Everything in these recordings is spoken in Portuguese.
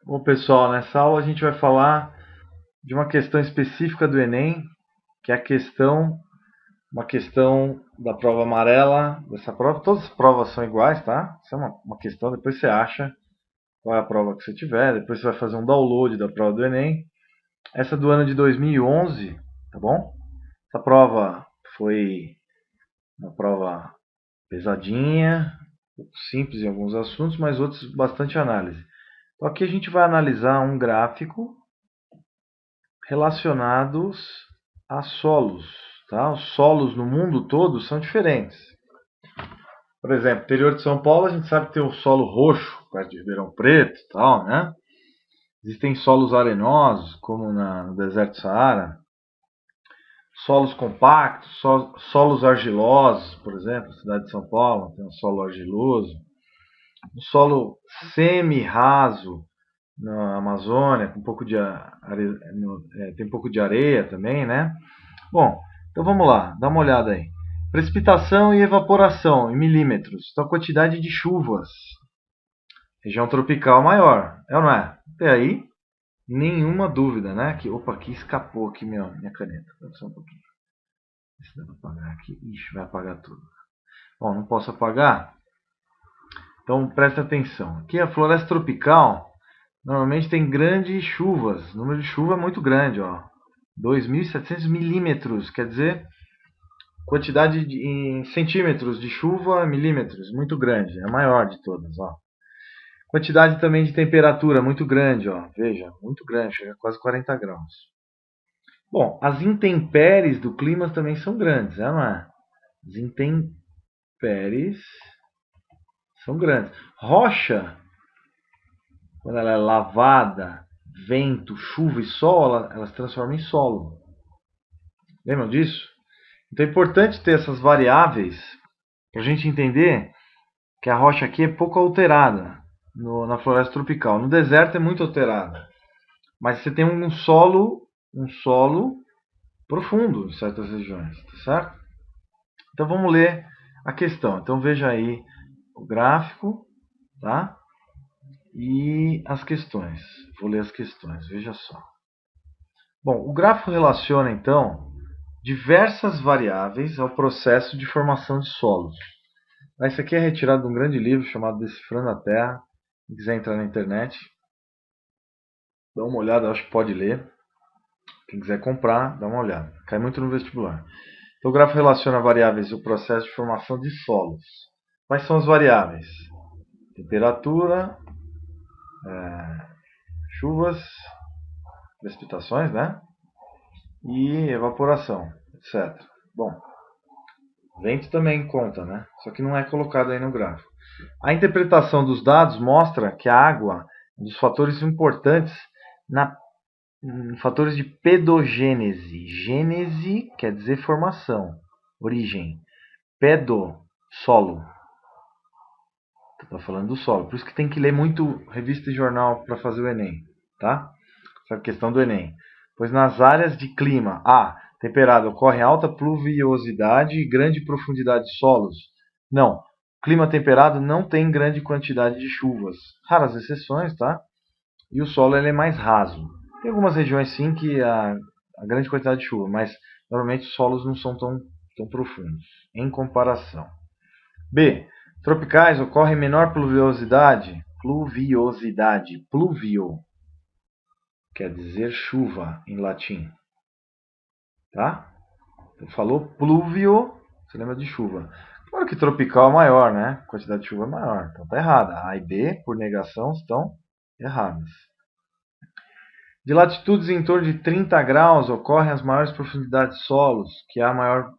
Bom, pessoal, nessa aula a gente vai falar de uma questão específica do Enem, que é uma questão da prova amarela, dessa prova. Todas as provas são iguais, tá? Isso é uma questão, depois você acha qual é a prova que você tiver, depois você vai fazer um download da prova do Enem. Essa do ano de 2011, tá bom? Essa prova foi uma prova pesadinha, um pouco simples em alguns assuntos, mas outros bastante análise. Então aqui a gente vai analisar um gráfico relacionados a solos. Tá? Os solos no mundo todo são diferentes. Por exemplo, interior de São Paulo a gente sabe que tem o solo roxo, perto de Ribeirão Preto e tal, né? Existem solos arenosos, como no deserto do Saara. Solos compactos, solos argilosos, por exemplo, na cidade de São Paulo tem um solo argiloso. Um solo semi-raso na Amazônia, com um pouco de tem um pouco de areia também, né? Bom, então vamos lá, dá uma olhada aí. Precipitação e evaporação em milímetros. Então, a quantidade de chuvas. Região tropical maior, é ou não é? Até aí, nenhuma dúvida, né? Opa, aqui escapou aqui minha caneta. Só um pouquinho. Se dá para apagar aqui. Ixi, vai apagar tudo. Bom, não posso apagar. Então, presta atenção. Aqui a floresta tropical normalmente tem grandes chuvas. O número de chuva é muito grande, ó. 2.700 milímetros, quer dizer, quantidade em centímetros de chuva, milímetros, muito grande, é a maior de todas, ó. Quantidade também de temperatura, muito grande, ó. Veja, muito grande, chega a quase 40 graus. Bom, as intempéries do clima também são grandes, não é? As intempéries são grandes. Rocha, quando ela é lavada, vento, chuva e sol, ela se transforma em solo. Lembram disso? Então é importante ter essas variáveis para a gente entender que a rocha aqui é pouco alterada na floresta tropical. No deserto é muito alterada, mas você tem um solo profundo em certas regiões, tá certo? Então vamos ler a questão. Então veja aí o gráfico, tá? E as questões. Vou ler as questões, veja só. Bom, o gráfico relaciona então diversas variáveis ao processo de formação de solos. Isso aqui é retirado de um grande livro chamado Decifrando a Terra. Quem quiser entrar na internet, dá uma olhada, acho que pode ler. Quem quiser comprar, dá uma olhada. Cai muito no vestibular. Então, o gráfico relaciona variáveis do processo de formação de solos. Quais são as variáveis? Temperatura, chuvas, precipitações, né? E evaporação, etc. Bom, vento também conta, né? Só que não é colocado aí no gráfico. A interpretação dos dados mostra que a água é um dos fatores importantes fatores de pedogênese. Gênese quer dizer formação, origem. Pedo, solo. Estou falando do solo. Por isso que tem que ler muito revista e jornal para fazer o Enem, tá? Essa é a questão do Enem. Pois nas áreas de clima temperado ocorre alta pluviosidade e grande profundidade de solos. Não. Clima temperado não tem grande quantidade de chuvas. Raras exceções, tá? E o solo ele é mais raso. Tem algumas regiões sim que a grande quantidade de chuva, mas normalmente os solos não são tão profundos em comparação. B. Tropicais ocorre menor pluviosidade. Pluvio quer dizer chuva em latim. Tá? Então, falou pluvio, você lembra de chuva. Claro que tropical é maior, né? A quantidade de chuva é maior. Então tá errada. A e B, por negação, estão erradas. De latitudes em torno de 30 graus ocorrem as maiores profundidades de solos, que há maior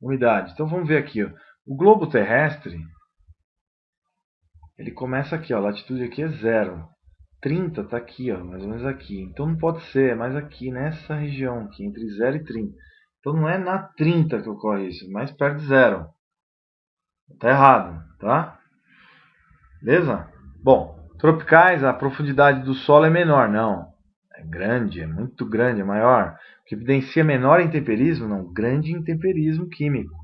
umidade. Então vamos ver aqui. Ó. O globo terrestre, ele começa aqui, ó, a latitude aqui é 0. 30 está aqui, ó, mais ou menos aqui. Então não pode ser, é mais aqui, nessa região aqui, entre 0 e 30. Então não é na 30 que ocorre isso, é mais perto de 0. Está errado, tá? Beleza? Bom, tropicais, a profundidade do solo é menor. Não, é grande, é muito grande, é maior. O que evidencia menor intemperismo, não, grande intemperismo químico.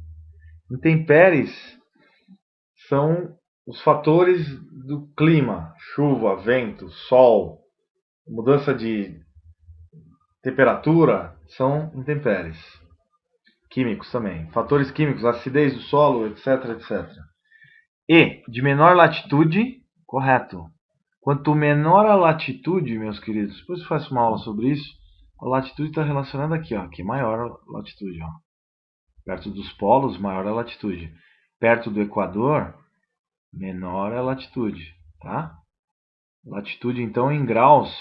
Intempéries são os fatores do clima, chuva, vento, sol, mudança de temperatura são intempéries. Químicos também. Fatores químicos, acidez do solo, etc, etc. E, de menor latitude, correto. Quanto menor a latitude, meus queridos, depois eu faço uma aula sobre isso, a latitude está relacionada aqui, ó, que é maior a latitude. Ó. Perto dos polos, maior a latitude. Perto do Equador, menor a latitude. Tá? Latitude, então, em graus,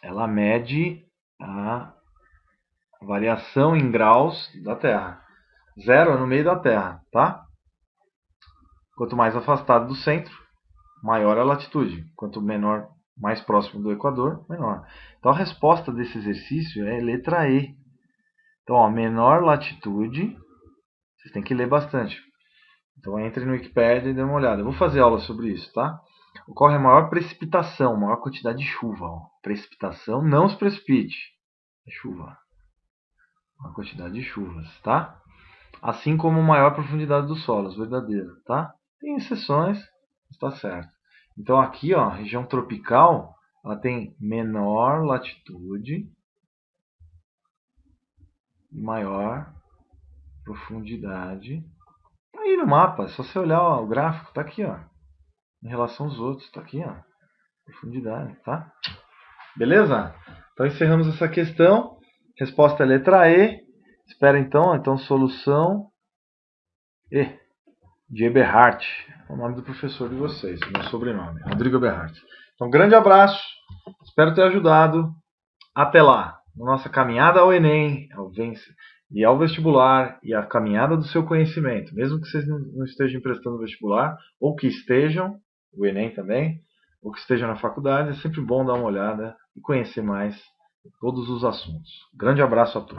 ela mede a variação em graus da Terra. Zero é no meio da Terra, tá? Quanto mais afastado do centro, maior a latitude. Quanto menor, mais próximo do Equador, menor. Então a resposta desse exercício é letra E. Então, ó, menor latitude, vocês têm que ler bastante. Então entre no Wikipedia e dê uma olhada. Eu vou fazer aula sobre isso, tá? Ocorre a maior precipitação, maior quantidade de chuva. Ó. Precipitação, não se precipite. É chuva. Maior quantidade de chuvas, tá? Assim como maior profundidade dos solos, verdadeiro, tá? Tem exceções, mas está certo. Então aqui, ó, região tropical, ela tem menor latitude e maior profundidade. Tá aí no mapa, é só você olhar ó, o gráfico, tá aqui, ó. Em relação aos outros, tá aqui, ó. Profundidade, tá? Beleza? Então encerramos essa questão. Resposta é letra E. Espera então solução E. De Eberhardt, é o nome do professor de vocês, meu sobrenome, Rodrigo Eberhardt. Então, grande abraço, espero ter ajudado. Até lá, na nossa caminhada ao Enem, e ao vestibular, e a caminhada do seu conhecimento. Mesmo que vocês não estejam prestando vestibular, ou que estejam, o Enem também, ou que estejam na faculdade, é sempre bom dar uma olhada e conhecer mais todos os assuntos. Grande abraço a todos.